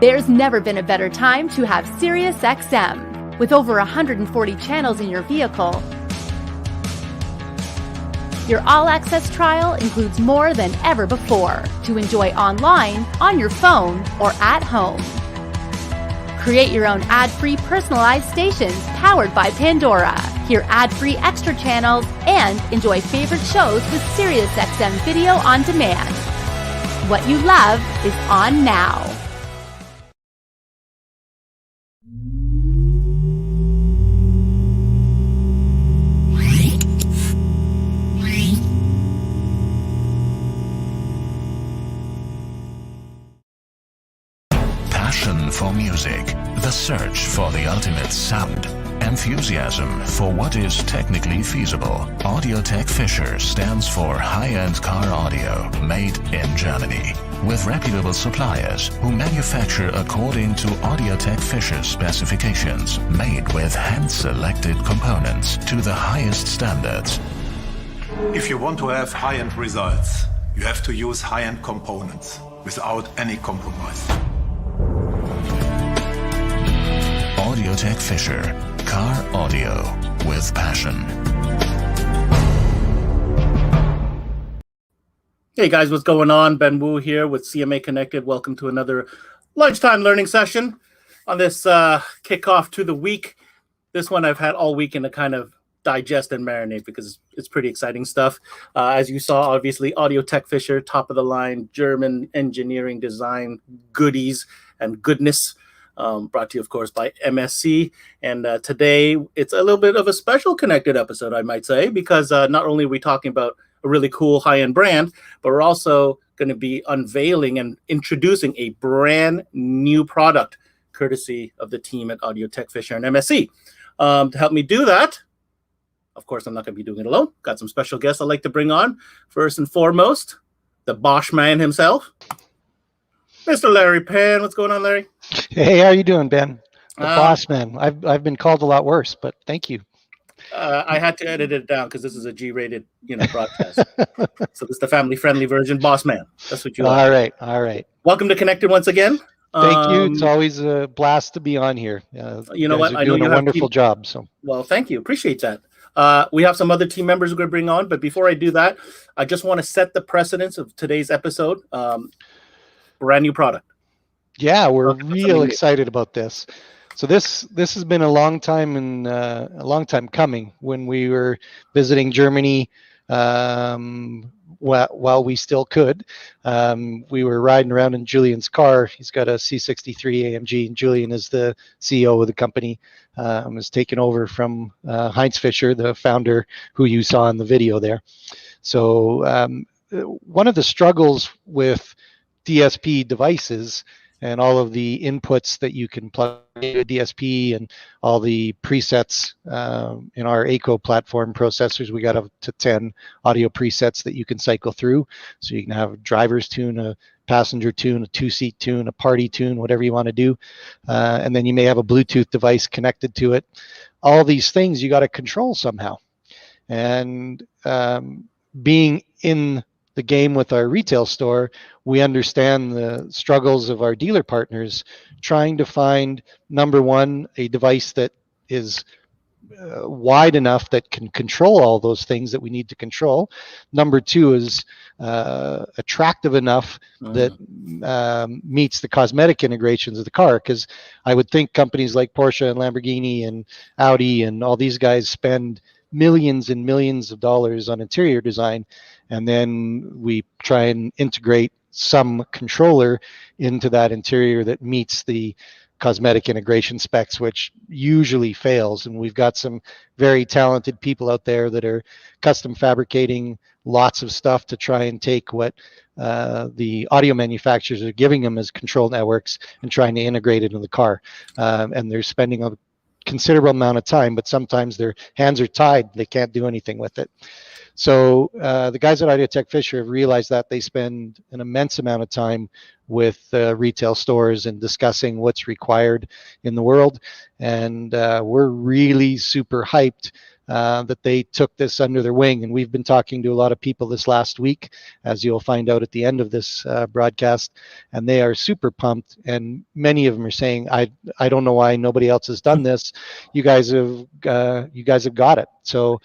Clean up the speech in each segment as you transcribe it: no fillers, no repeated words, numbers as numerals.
There's never been a better time to have Sirius XM. With over 140 channels in your vehicle, your all-access trial includes more than ever before to enjoy online, on your phone, or at home. Create your own ad-free personalized stations powered by Pandora. Hear ad-free extra channels and enjoy favorite shows with Sirius XM Video on Demand. What you love is on now. Passion for music, the search for the ultimate sound, enthusiasm for what is technically feasible. Audiotec Fischer stands for high-end car audio made in Germany, with reputable suppliers who manufacture according to Audiotec Fischer specifications, made with hand-selected components to the highest standards. If you want to have high-end results, you have to use high-end components without any compromise. Audiotec Fischer, car audio with passion. Hey guys, what's going on? Ben Wu here with CMA Connected. Welcome to another lunchtime learning session on this kickoff to the week. This one I've had all weekend to kind of digest and marinate because it's pretty exciting stuff. As you saw, obviously, Audiotec Fischer, top of the line, German engineering design goodies and goodness. Brought to you, of course, by MSC. And today, it's a little bit of a special connected episode, I might say, because not only are we talking about a really cool high-end brand, but we're also going to be unveiling and introducing a brand new product, courtesy of the team at Audiotec Fischer and MSC. To help me do that, of course, I'm not going to be doing it alone. Got some special guests I'd like to bring on. First and foremost, the Bosch man himself, Mr. Larry Pan. What's going on, Larry? Hey, how you doing, Ben? The boss man. I've been called a lot worse, but thank you. I had to edit it down because this is a G-rated, broadcast. So this is the family-friendly version. Boss man. That's what you are. All right. Welcome to Connected once again. Thank you. It's always a blast to be on here. You know what? I know you're doing a wonderful job. So well, thank you. Appreciate that. We have some other team members we're going to bring on, but before I do that, I just want to set the precedence of today's episode. Brand new product. Yeah, we're real excited about this. So this has been a long time coming. When we were visiting Germany, while we still could, we were riding around in Julian's car. He's got a C63 AMG, and Julian is the CEO of the company. Has taken over from Heinz Fischer, the founder, who you saw in the video there. So one of the struggles with DSP devices and all of the inputs that you can plug into a DSP and all the presets in our ACO platform processors, we got up to 10 audio presets that you can cycle through. So you can have a driver's tune, a passenger tune, a two-seat tune, a party tune, whatever you want to do. And then you may have a Bluetooth device connected to it. All these things you got to control somehow. And being in the game with our retail store, we understand the struggles of our dealer partners trying to find, number one, a device that is wide enough that can control all those things that we need to control. Number two is attractive enough that meets the cosmetic integrations of the car, because I would think companies like Porsche and Lamborghini and Audi and all these guys spend millions and millions of dollars on interior design, and then we try and integrate some controller into that interior that meets the cosmetic integration specs, which usually fails. And we've got some very talented people out there that are custom fabricating lots of stuff to try and take what the audio manufacturers are giving them as control networks and trying to integrate it in the car. And they're spending a considerable amount of time, but sometimes their hands are tied. They can't do anything with it. So the guys at Audiotec Fischer have realized that they spend an immense amount of time with retail stores and discussing what's required in the world. And we're really super hyped that they took this under their wing. And we've been talking to a lot of people this last week, as you'll find out at the end of this broadcast, and they are super pumped. And many of them are saying, I don't know why nobody else has done this. You guys have got it. So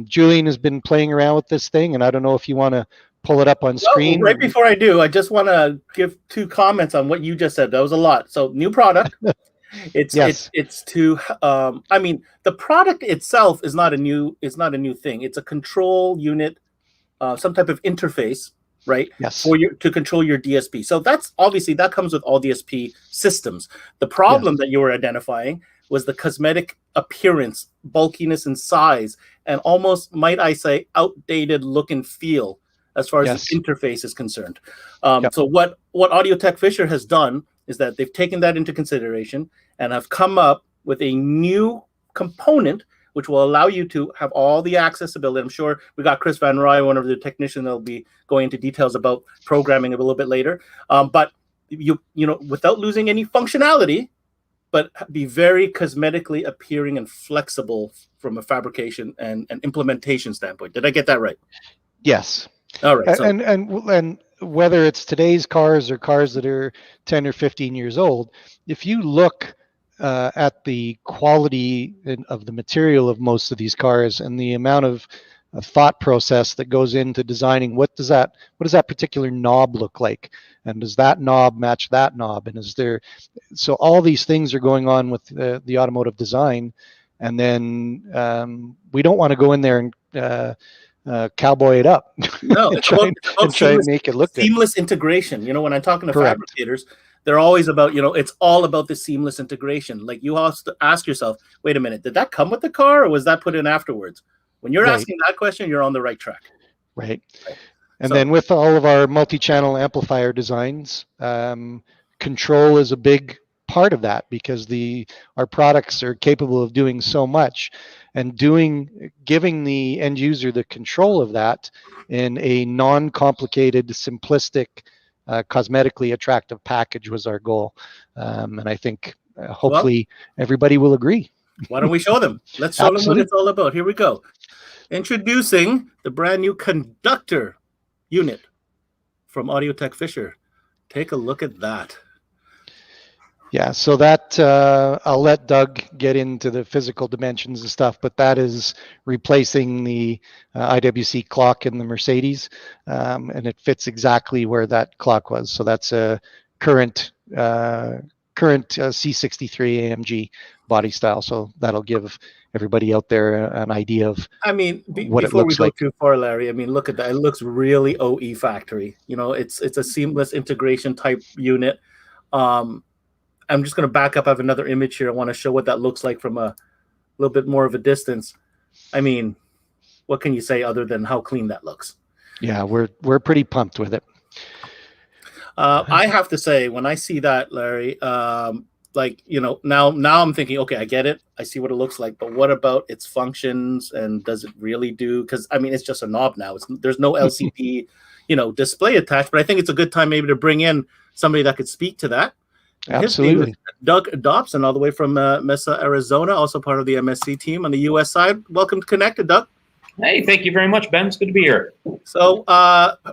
Julian has been playing around with this thing, and I don't know if you want to pull it up on screen. Right before I do, I just want to give 2 comments on what you just said. That was a lot. So new product. It's to I mean, the product itself is not a new thing. It's a control unit, some type of interface, right? Yes. To control your DSP. So that's obviously that comes with all DSP systems. The problem that you were identifying was the cosmetic appearance, bulkiness and size, and almost, might I say, outdated look and feel as far as the interface is concerned. So what Audiotec Fischer has done is that they've taken that into consideration and have come up with a new component which will allow you to have all the accessibility. I'm sure we got Chris Van Rye, one of the technicians, that'll be going into details about programming a little bit later. But you know, without losing any functionality, but be very cosmetically appearing and flexible from a fabrication and implementation standpoint. Did I get that right? Yes. All right. And whether it's today's cars or cars that are 10 or 15 years old, if you look at the quality of the material of most of these cars and the amount of thought process that goes into designing, what does that particular knob look like, and does that knob match that knob, and is there, so all these things are going on with the automotive design, and then we don't want to go in there and cowboy it up. No, and try and make it look seamless good. Integration. You know, when I'm talking to Correct. fabricators, they're always about, you know, it's all about the seamless integration. Like, you have to ask yourself, wait a minute, did that come with the car or was that put in afterwards? When you're asking that question, you're on the right track. Right. And then with all of our multi-channel amplifier designs, control is a big part of that, because our products are capable of doing so much, and giving the end user the control of that in a non-complicated, simplistic, cosmetically attractive package was our goal. And I think hopefully everybody will agree. Why don't we show them? Let's show them what it's all about. Here we go. Introducing the brand new conductor unit from Audiotec Fischer. Take a look at that. Yeah, so that I'll let Doug get into the physical dimensions and stuff, but that is replacing the IWC clock in the Mercedes, and it fits exactly where that clock was. So that's a current C63 AMG body style. So that'll give everybody out there an idea of, I mean, what it looks before we like. go too far, Larry, I mean, look at that. It looks really OE factory. You know, it's a seamless integration type unit. I'm just going to back up. I have another image here. I want to show what that looks like from a little bit more of a distance. I mean, what can you say other than how clean that looks? Yeah, we're pretty pumped with it. I have to say, when I see that, Larry, like, you know, now I'm thinking, okay, I get it. I see what it looks like, but what about its functions, and does it really do? Because I mean, it's just a knob now. There's no LCD, you know, display attached. But I think it's a good time maybe to bring in somebody that could speak to that. Absolutely. Doug Dobson, all the way from Mesa, Arizona, also part of the MSC team on the U.S. side. Welcome to Connected, Doug. Hey, thank you very much, Ben. It's good to be here. So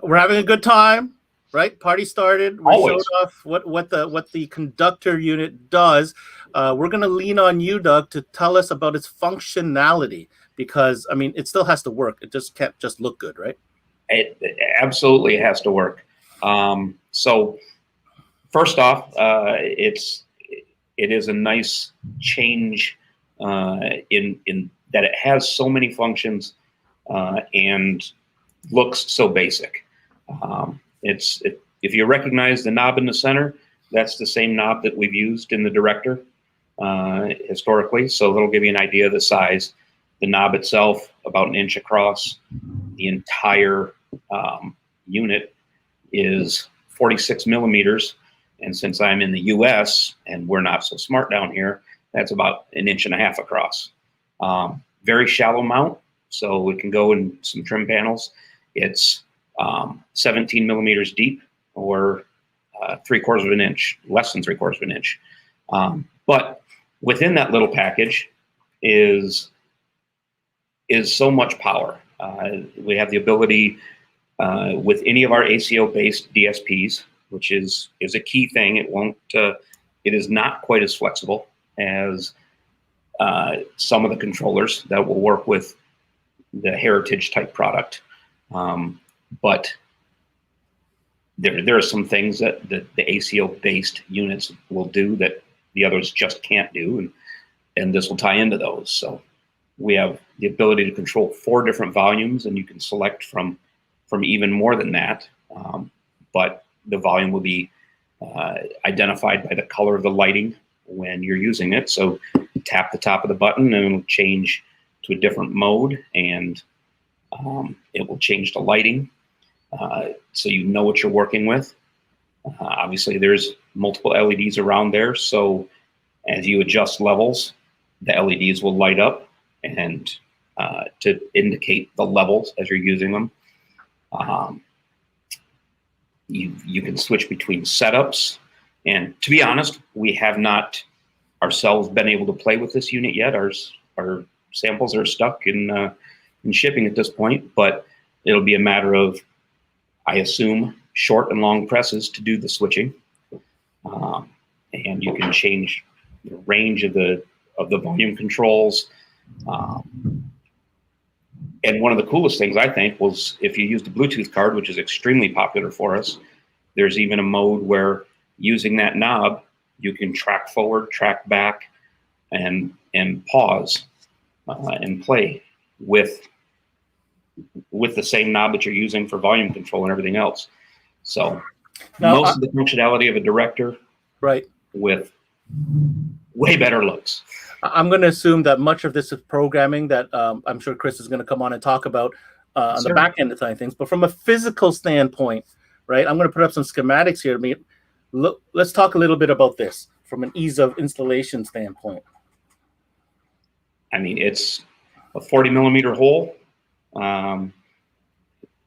we're having a good time, right? Party started. We showed off what the conductor unit does. We're going to lean on you, Doug, to tell us about its functionality, because I mean, it still has to work. It just can't just look good, right? It absolutely has to work. So first off, it is a nice change in that it has so many functions and looks so basic. If you recognize the knob in the center, that's the same knob that we've used in the Director historically. So that'll give you an idea of the size. The knob itself, about 1 inch across. The entire unit is 46 millimeters. And since I'm in the US and we're not so smart down here, that's about 1.5 inches across. Very shallow mount, so it can go in some trim panels. It's 17 millimeters deep, or 3/4 of an inch, less than 3/4 of an inch. But within that little package is is so much power. We have the ability with any of our ACO-based DSPs, which is a key thing. It is not quite as flexible as some of the controllers that will work with the heritage type product. But there are some things that the ACO-based units will do that the others just can't do, and this will tie into those. So we have the ability to control 4 different volumes, and you can select from even more than that. But the volume will be identified by the color of the lighting when you're using it. So tap the top of the button and it'll change to a different mode, and it will change the lighting. So you know what you're working with. Obviously, there's multiple LEDs around there, so as you adjust levels, the LEDs will light up and to indicate the levels as you're using them. You can switch between setups, and to be honest, we have not ourselves been able to play with this unit yet. Our samples are stuck in shipping at this point, but it'll be a matter of, I assume, short and long presses to do the switching, and you can change the range of the volume controls. And one of the coolest things, I think, was if you used a Bluetooth card, which is extremely popular for us, there's even a mode where using that knob, you can track forward, track back, and pause and play with the same knob that you're using for volume control and everything else. So now, most of the functionality of a director, right, with way better looks. I'm going to assume that much of this is programming that I'm sure Chris is going to come on and talk about on the back end of things. But from a physical standpoint, right, I'm going to put up some schematics here. Let's talk a little bit about this from an ease of installation standpoint. I mean, it's a 40 millimeter hole.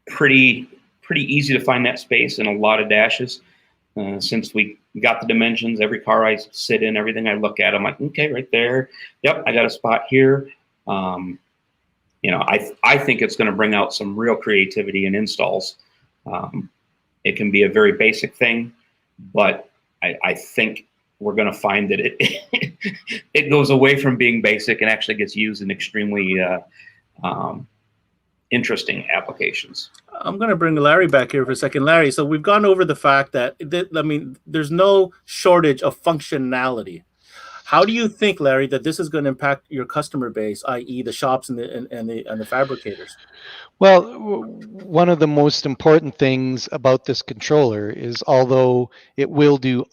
Pretty easy to find that space in a lot of dashes. Since we got the dimensions, every car I sit in, everything I look at, I'm like, okay, right there. Yep, I got a spot here. You know, I think it's going to bring out some real creativity in installs. It can be a very basic thing, but I think we're going to find that it goes away from being basic and actually gets used in extremely interesting applications. I'm going to bring Larry back here for a second. Larry, so we've gone over the fact that, there's no shortage of functionality. How do you think, Larry, that this is going to impact your customer base, i.e. the shops and the fabricators? Well, one of the most important things about this controller is, although it will do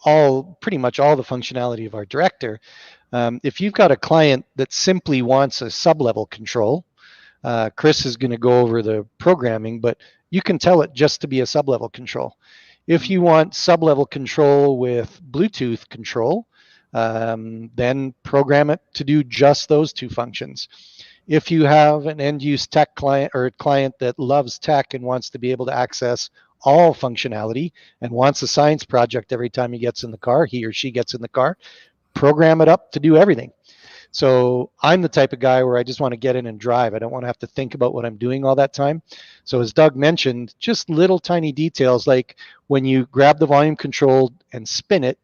pretty much all the functionality of our director, if you've got a client that simply wants a sub-level control, Chris is going to go over the programming, but you can tell it just to be a sub-level control. If you want sub-level control with Bluetooth control, then program it to do just those 2 functions. If you have an end-use tech client or a client that loves tech and wants to be able to access all functionality and wants a science project every time he or she gets in the car, program it up to do everything. So I'm the type of guy where I just want to get in and drive. I don't want to have to think about what I'm doing all that time. So as Doug mentioned, just little tiny details like when you grab the volume control and spin it,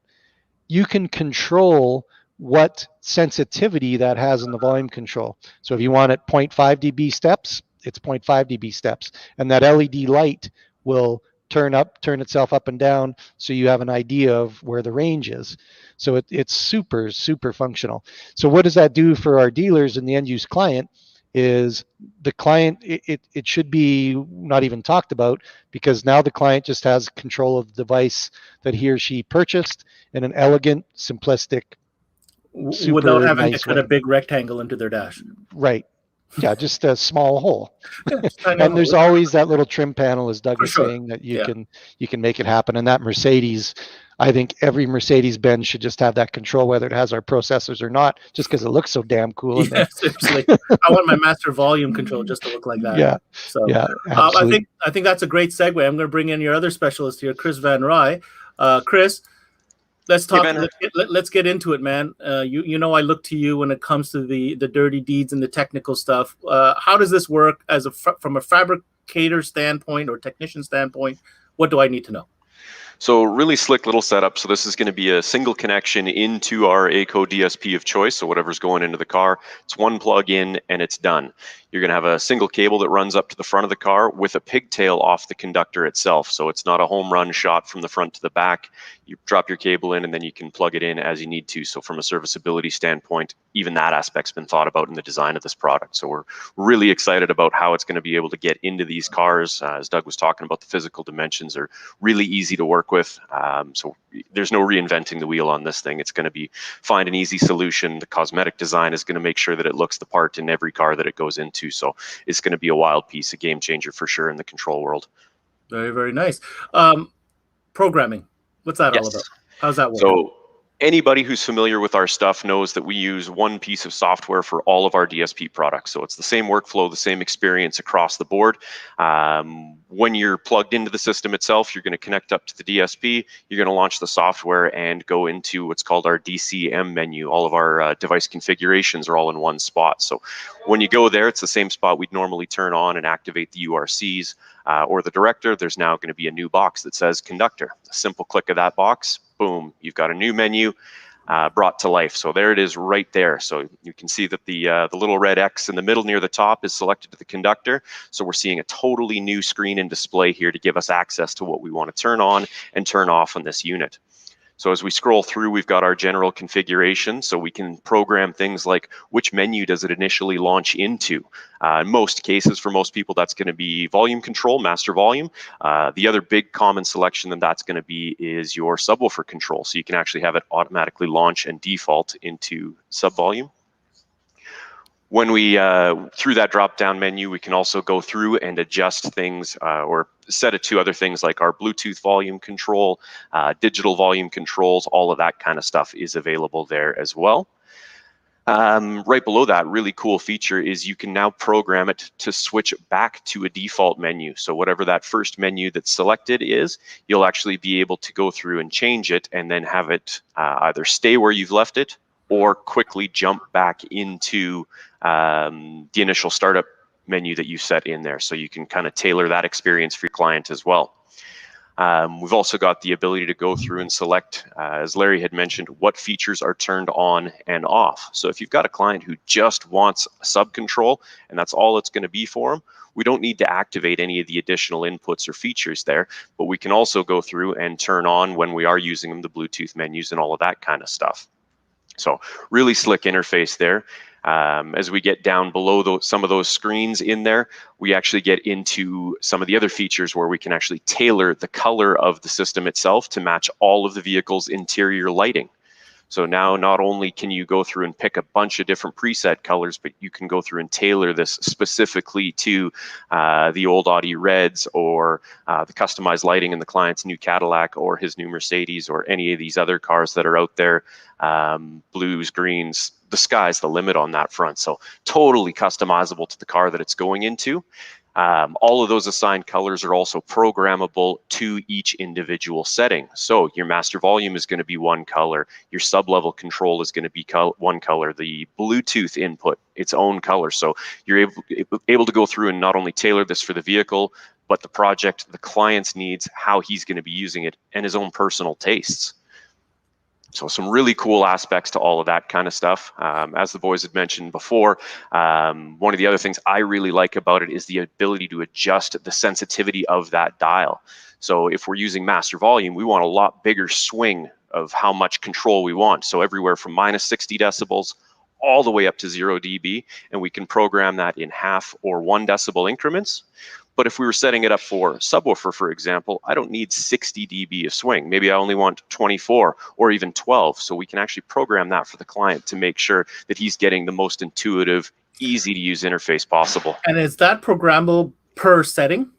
you can control what sensitivity that has in the volume control. So if you want it 0.5 dB steps, it's 0.5 dB steps. And that LED light will turn itself up and down so you have an idea of where the range is. So it's super, super functional. So what does that do for our dealers and the end use client is the client, it should be not even talked about, because now the client just has control of the device that he or she purchased in an elegant, simplistic, super without having nice to cut a big rectangle into their dash. Right. Yeah, just a small hole. And there's always that little trim panel, as Doug was saying, that you can make it happen. And that Mercedes, I think every Mercedes-Benz should just have that control, whether it has our processors or not, just because it looks so damn cool. Yeah, seriously. I want my master volume control just to look like that. Yeah. So yeah, I think that's a great segue. I'm going to bring in your other specialist here, Chris Van Rye. Chris, Let's Hey, talk. Ben. Let's get into it, man. You know I look to you when it comes to the dirty deeds and the technical stuff. How does this work from a fabricator standpoint or technician standpoint? What do I need to know? So really slick little setup. So this is going to be a single connection into our ACO DSP of choice. So whatever's going into the car, it's one plug in and it's done. You're going to have a single cable that runs up to the front of the car with a pigtail off the conductor itself. So it's not a home run shot from the front to the back. You drop your cable in and then you can plug it in as you need to. So from a serviceability standpoint, even that aspect's been thought about in the design of this product. So we're really excited about how it's going to be able to get into these cars. As Doug was talking about, the physical dimensions are really easy to work with. So there's no reinventing the wheel on this thing. It's going to be find an easy solution. The cosmetic design is going to make sure that it looks the part in every car that it goes into. So it's going to be a wild piece, a game changer for sure in the control world. Very, very nice. Programming. What's that all about? How's that work? So anybody who's familiar with our stuff knows that we use one piece of software for all of our DSP products. So it's the same workflow, the same experience across the board. When you're plugged into the system itself, you're going to connect up to the DSP. You're going to launch the software and go into what's called our DCM menu. All of our device configurations are all in one spot. So when you go there, it's the same spot we'd normally turn on and activate the URCs or the director. There's now going to be a new box that says conductor. A simple click of that box, boom, you've got a new menu brought to life. So there it is right there. So you can see that the little red X in the middle near the top is selected to the conductor. So we're seeing a totally new screen and display here to give us access to what we want to turn on and turn off on this unit. So as we scroll through, we've got our general configuration. So we can program things like which menu does it initially launch into. In most cases, for most people, that's going to be volume control, master volume. The other big common selection that's going to be is your subwoofer control. So you can actually have it automatically launch and default into sub volume. When we, through that drop-down menu, we can also go through and adjust things or set it to other things like our Bluetooth volume control, digital volume controls, all of that kind of stuff is available there as well. Right below that, really cool feature is you can now program it to switch back to a default menu. So whatever that first menu that's selected is, you'll actually be able to go through and change it and then have it either stay where you've left it or quickly jump back into the initial startup menu that you set in there. So you can kind of tailor that experience for your client as well. We've also got the ability to go through and select, as Larry had mentioned, what features are turned on and off. So if you've got a client who just wants a sub control and that's all it's going to be for them, we don't need to activate any of the additional inputs or features there, but we can also go through and turn on when we are using them, the Bluetooth menus and all of that kind of stuff. So really slick interface there. As we get down below some of those screens in there, we actually get into some of the other features where we can actually tailor the color of the system itself to match all of the vehicle's interior lighting. So now not only can you go through and pick a bunch of different preset colors, but you can go through and tailor this specifically to the old Audi Reds or the customized lighting in the client's new Cadillac or his new Mercedes or any of these other cars that are out there, blues, greens. The sky's the limit on that front. So totally customizable to the car that it's going into. All of those assigned colors are also programmable to each individual setting. So your master volume is going to be one color. Your sub-level control is going to be one color. The Bluetooth input, its own color. So you're able to go through and not only tailor this for the vehicle, but the project, the client's needs, how he's going to be using it, and his own personal tastes. So some really cool aspects to all of that kind of stuff. As the boys had mentioned before, one of the other things I really like about it is the ability to adjust the sensitivity of that dial. So if we're using master volume, we want a lot bigger swing of how much control we want. So everywhere from minus 60 decibels all the way up to 0 dB, and we can program that in half or 1 decibel increments. But if we were setting it up for subwoofer, for example, I don't need 60 dB of swing. Maybe I only want 24 or even 12. So we can actually program that for the client to make sure that he's getting the most intuitive, easy to use interface possible. And is that programmable per setting?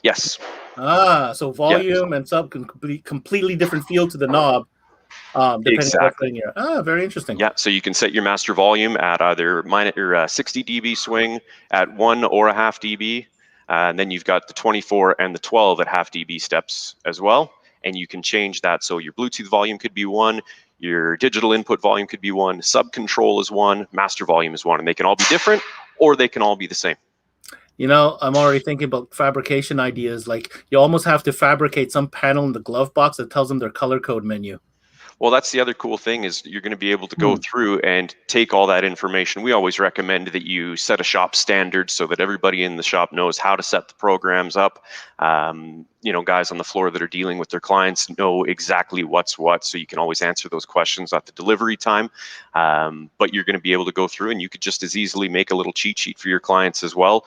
Yes. So volume and sub can completely different feel to the knob. Depending on what setting you're. Very interesting. Yeah, so you can set your master volume at either 60 dB swing at 1 or a half dB. And then you've got the 24 and the 12 at half dB steps as well. and you can change that. So your Bluetooth volume could be one, your digital input volume could be one, sub control is one, master volume is one, and they can all be different or they can all be the same. You know, I'm already thinking about fabrication ideas. Like you almost have to fabricate some panel in the glove box that tells them their color code menu. Well, that's the other cool thing is you're going to be able to go through and take all that information. We always recommend that you set a shop standard so that everybody in the shop knows how to set the programs up. You know, guys on the floor that are dealing with their clients know exactly what's what, so you can always answer those questions at the delivery time. But you're going to be able to go through and you could just as easily make a little cheat sheet for your clients as well.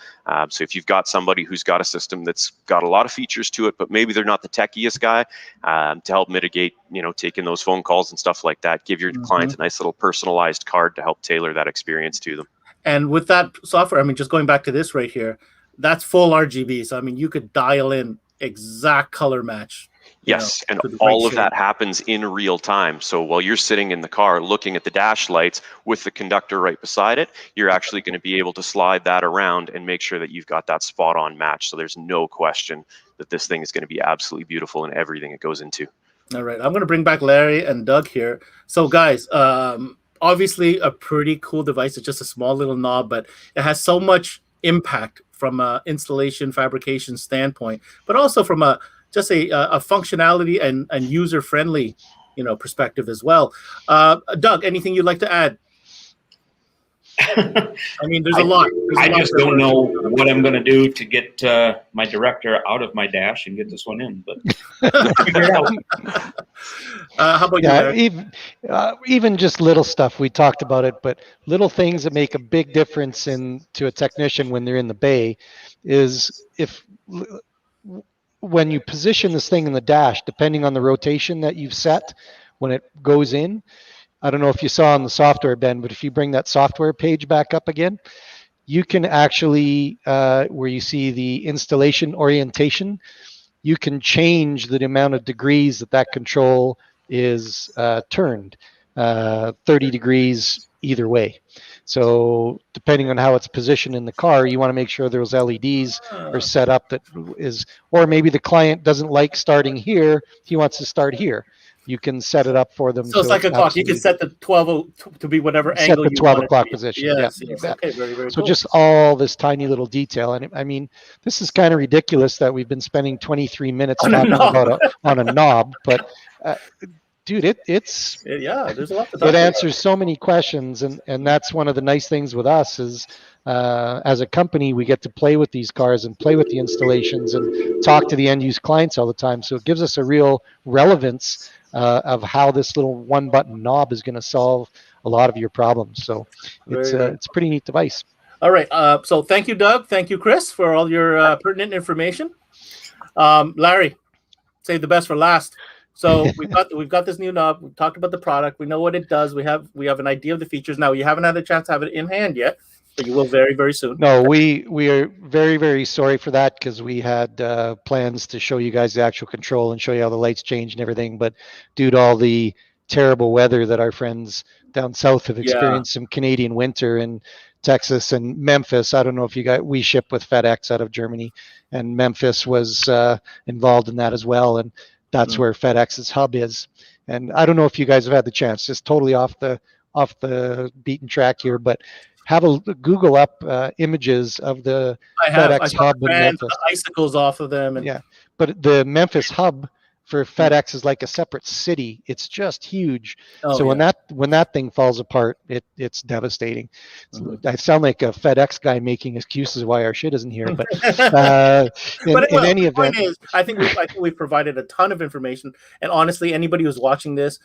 So if you've got somebody who's got a system that's got a lot of features to it, but maybe they're not the techiest guy, to help mitigate, you know, taking those phone calls and stuff like that, give your clients a nice little personalized card to help tailor that experience to them. And with that software, I mean, just going back to this right here, that's full RGB. So, I mean, you could dial in exact color match. Yes, and all of that happens in real time. So while you're sitting in the car looking at the dash lights with the conductor right beside it, you're actually going to be able to slide that around and make sure that you've got that spot on match. So there's no question that this thing is going to be absolutely beautiful in everything it goes into. All right, I'm going to bring back Larry and Doug here. So guys, obviously a pretty cool device. It's just a small little knob, but it has so much impact from an installation fabrication standpoint, but also from a functionality and user-friendly, you know, perspective as well. Doug, anything you'd like to add? I mean, there's a lot. I just don't know what I'm going to do to get my director out of my dash and get this one in, but figure it out. How about you? Even just little stuff. We talked about it, but little things that make a big difference to a technician when they're in the bay is when you position this thing in the dash, depending on the rotation that you've set when it goes in. I don't know if you saw on the software, Ben, but if you bring that software page back up again, you can actually, where you see the installation orientation, you can change the amount of degrees that control is turned, 30 degrees either way. So depending on how it's positioned in the car, you want to make sure those LEDs are set up or maybe the client doesn't like starting here, he wants to start here. You can set it up for them. So it's like a clock. You can set the 12 to be whatever angle you want. Set the 12 o'clock position. Yes. Okay, very, very so cool. Just all this tiny little detail. And I mean, this is kind of ridiculous that we've been spending 23 minutes talking about on a knob, but dude, there's a lot to talk about. Answers so many questions, and that's one of the nice things with us is as a company, we get to play with these cars and play with the installations and talk to the end-use clients all the time. So it gives us a real relevance of how this little one-button knob is going to solve a lot of your problems. So it's a pretty neat device. All right. So thank you, Doug. Thank you, Chris, for all your pertinent information. Larry, save the best for last. So we've got this new knob. We've talked about the product. We know what it does. We have an idea of the features. Now, you haven't had a chance to have it in hand yet, but you will very, very soon. No, we are very, very sorry for that because we had plans to show you guys the actual control and show you how the lights change and everything. But due to all the terrible weather that our friends down south have experienced, some Canadian winter in Texas and Memphis. I don't know if we ship with FedEx out of Germany, and Memphis was involved in that as well. And that's where FedEx's hub is. And I don't know if you guys have had the chance, just totally off the beaten track here, but have a Google up images of the FedEx hub in Memphis. The icicles off of them. Yeah, but the Memphis hub for FedEx is like a separate city. It's just huge. When that thing falls apart, it's devastating. I sound like a FedEx guy making excuses why our shit isn't here. But in any event, I think we've provided a ton of information. And honestly, anybody who's watching this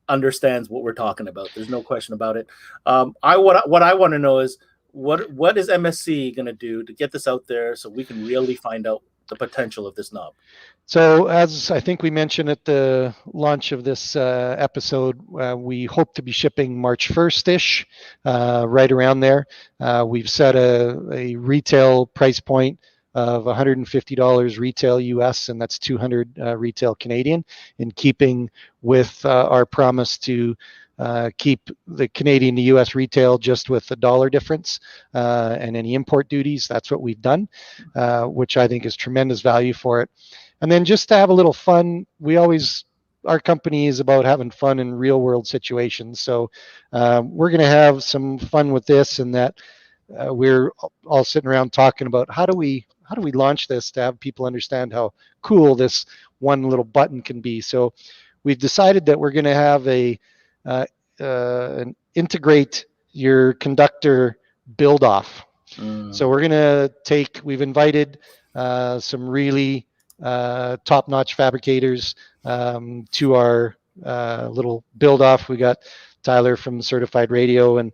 understands what we're talking about. There's no question about it. What I want to know is what is MSC going to do to get this out there so we can really find out the potential of this knob? So as I think we mentioned at the launch of this episode, we hope to be shipping March 1st-ish, right around there. We've set a retail price point of $150 retail US, and that's 200 retail Canadian, in keeping with our promise to keep the Canadian to US retail just with the dollar difference and any import duties. That's what we've done, which I think is tremendous value for it. And then just to have a little fun, our company is about having fun in real world situations. So we're going to have some fun with this, and that we're all sitting around talking about how do we launch this to have people understand how cool this one little button can be. So we've decided that we're going to have an integrate your conductor build off. So we're going to we've invited some really top-notch fabricators to our little build off. We got Tyler from Certified Radio and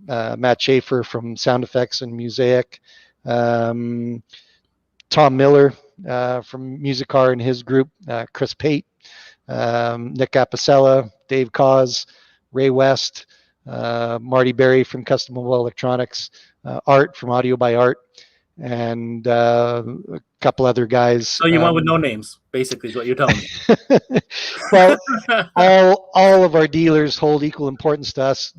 Matt Schaefer from Sound Effects and Mosaic, Tom Miller from Musicar and his group, Chris Pate, Nick Apicella, Dave Cause, Ray West, Marty Berry from Custom Mobile Electronics, Art from Audio by Art, and a couple other guys. So you went with no names, basically, is what you're telling me. Well, all of our dealers hold equal importance to us.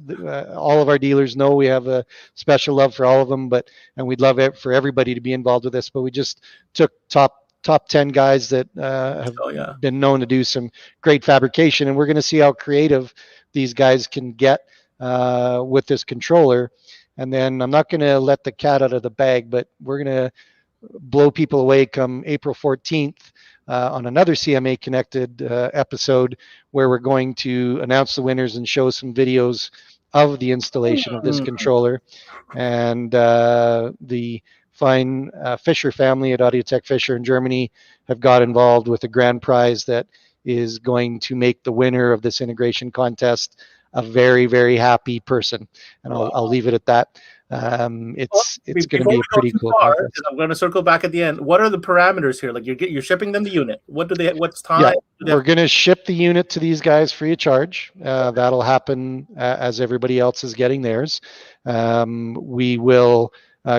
All of our dealers know we have a special love for all of them, and we'd love for everybody to be involved with this. But we just took top 10 guys that have been known to do some great fabrication, and we're going to see how creative these guys can get with this controller. And then I'm not going to let the cat out of the bag, but we're going to blow people away come April 14th on another CMA Connected episode, where we're going to announce the winners and show some videos of the installation of this controller. And the fine Fischer family at Audiotec Fischer in Germany have got involved with a grand prize that is going to make the winner of this integration contest a very, very happy person. And I'll leave it at that. It's going to be a pretty cool contest. I'm going to circle back at the end. What are the parameters here? Like you're shipping them the unit. What's time? Yeah, we're going to ship the unit to these guys free of charge. That'll happen as everybody else is getting theirs. We will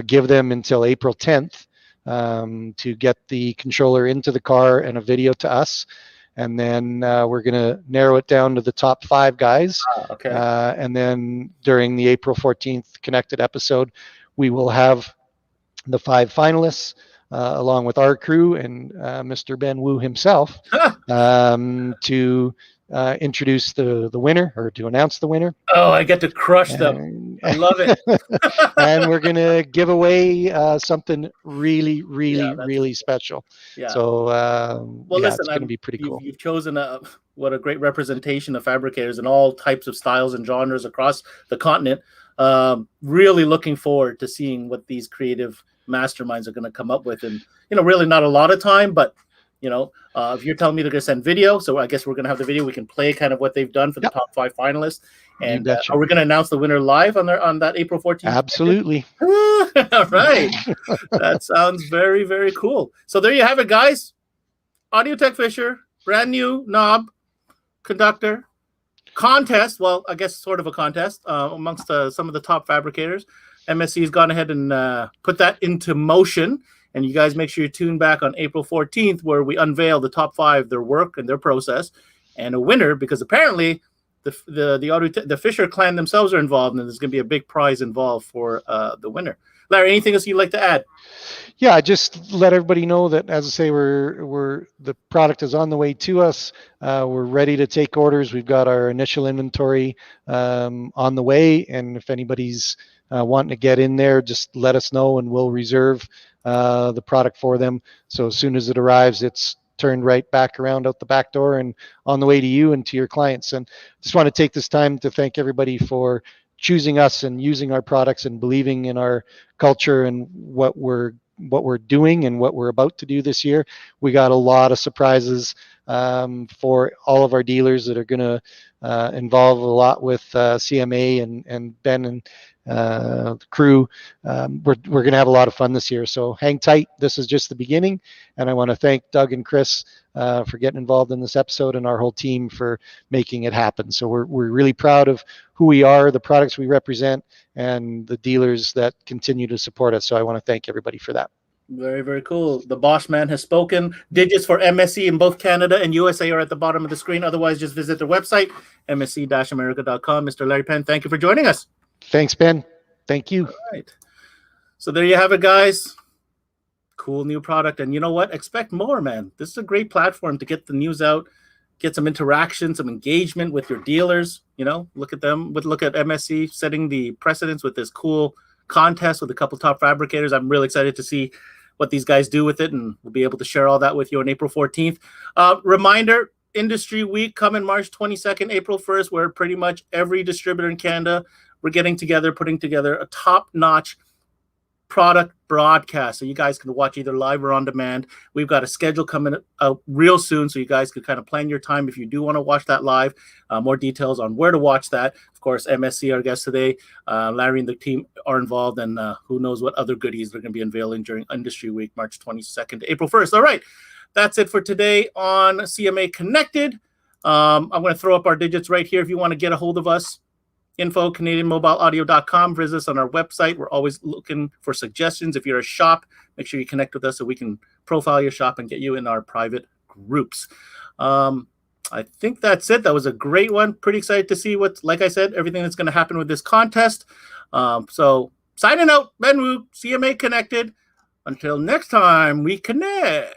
give them until April 10th to get the controller into the car and a video to us. And then we're going to narrow it down to the top 5 guys. Okay. And then during the April 14th Connected episode, we will have the 5 finalists along with our crew and Mr. Ben Wu himself to introduce the winner, or to announce the winner. Oh, I get to crush them. I love it. And we're going to give away something really, really special. Yeah. So, listen, it's going to be pretty cool. You've chosen what a great representation of fabricators in all types of styles and genres across the continent. Really looking forward to seeing what these creative masterminds are going to come up with. And, really not a lot of time, but if you're telling me they're going to send video, so I guess we're going to have the video. We can play kind of what they've done for the top 5 finalists. And are we going to announce the winner live on that April 14th? Absolutely. All right. That sounds very, very cool. So there you have it, guys. Audiotec Fischer, brand new knob conductor contest. Well, I guess sort of a contest amongst some of the top fabricators. MSC has gone ahead and put that into motion. And you guys make sure you tune back on April 14th, where we unveil the top 5, their work and their process, and a winner, because apparently the Fischer clan themselves are involved, and there's going to be a big prize involved for the winner. Larry, anything else you'd like to add? Yeah, just let everybody know that, as I say, the product is on the way to us. We're ready to take orders. We've got our initial inventory on the way, and if anybody's wanting to get in there, just let us know, and we'll reserve the product for them. So as soon as it arrives, it's turned right back around out the back door and on the way to you and to your clients. And just want to take this time to thank everybody for choosing us and using our products and believing in our culture and what we're doing and what we're about to do this year. We got a lot of surprises for all of our dealers that are going to involve a lot with CMA and Ben and the crew. We're going to have a lot of fun this year, so hang tight. This is just the beginning, and I want to thank Doug and Chris for getting involved in this episode, and our whole team for making it happen. So we're really proud of who we are, the products we represent, and the dealers that continue to support us. So I want to thank everybody for that. Very, very cool. The Bosch man has spoken. Digits for MSC in both Canada and USA are at the bottom of the screen. Otherwise, just visit their website, msc-america.com. Mr. Larry Penn, thank you for joining us. Thanks, Ben. Thank you. All right. So there you have it, guys. cool new product. And you know what? Expect more, man. This is a great platform to get the news out, get some interaction, some engagement with your dealers. You know, look at them. Look at MSC setting the precedence with this cool contest with a couple top fabricators. I'm really excited to see what these guys do with it, and we'll be able to share all that with you on April 14th. Reminder, Industry Week coming March 22nd, April 1st, where pretty much every distributor in Canada, we're getting together, putting together a top-notch product broadcast, so you guys can watch either live or on demand. We've got a schedule coming out real soon, so you guys could kind of plan your time if you do want to watch that live. More details on where to watch that. Of course, MSC, our guest today, Larry and the team are involved, and who knows what other goodies they're going to be unveiling during Industry Week, March 22nd to April 1st. All right, that's it for today on CMA Connected. I'm going to throw up our digits right here if you want to get a hold of us. Info, CanadianMobileAudio.com. Visit us on our website. We're always looking for suggestions. If you're a shop, make sure you connect with us so we can profile your shop and get you in our private groups. I think that's it. That was a great one. Pretty excited to see what, like I said, everything that's going to happen with this contest. So signing out, Ben Wu, CMA Connected. Until next time, we connect.